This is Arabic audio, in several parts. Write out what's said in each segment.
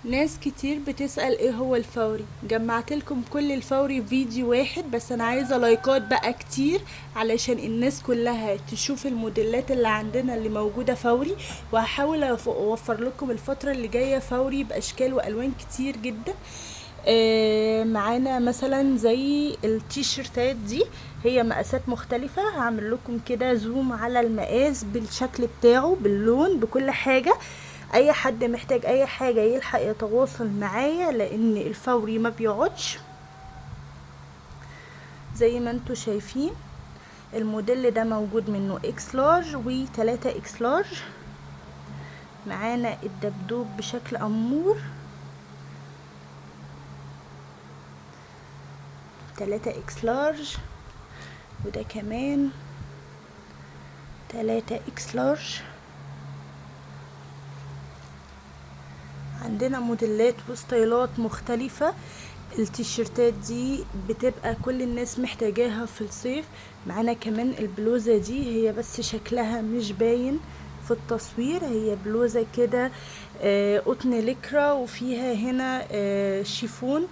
ناس كتير بتسأل ايه هو الفوري. جمعت لكم كل الفوري في فيديو واحد، بس انا عايزة لايكات بقى كتير علشان الناس كلها تشوف الموديلات اللي عندنا اللي موجودة فوري. وهحاول اوفر لكم الفترة اللي جاية فوري باشكال والوان كتير جدا. معانا مثلا زي التيشيرتات دي، هي مقاسات مختلفة. هعمل لكم كده زوم على المقاس بالشكل بتاعه باللون بكل حاجة. اي حد محتاج اي حاجة يلحق يتواصل معايا، لان الفوري ما بيقعدش. زي ما انتوا شايفين الموديل ده موجود منه اكس لارج و3 اكس لارج. معانا الدبدوب بشكل امور 3 اكس لارج، وده كمان 3 اكس لارج. عندنا موديلات وستايلات مختلفة. التيشيرتات دي بتبقى كل الناس محتاجاها في الصيف. معانا كمان البلوزة دي، هي بس شكلها مش باين في التصوير. هي بلوزة كده قطن لكرة، وفيها هنا شيفون.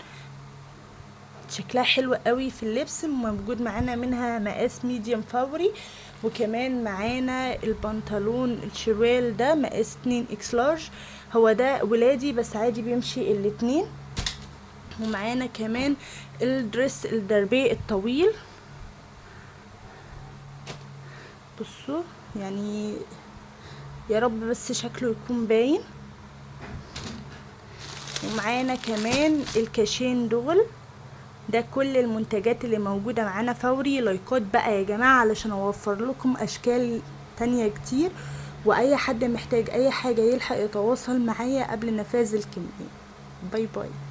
شكلها حلو قوي في اللبس. موجود معانا منها مقاس ميديوم فوري. وكمان معانا البنطلون الشروال ده مقاس 2 اكس لارج. هو ده ولادي بس عادي بيمشي الاتنين. ومعانا كمان الدريس الدربيه الطويل. بصوا يعني، يا رب بس شكله يكون باين. ومعانا كمان الكاشين دول. ده كل المنتجات اللي موجودة معانا فوري. لايكات بقى يا جماعة علشان اوفر لكم اشكال تانية كتير. واي حد محتاج اي حاجة يلحق يتواصل معايا قبل نفاذ الكمية. باي باي.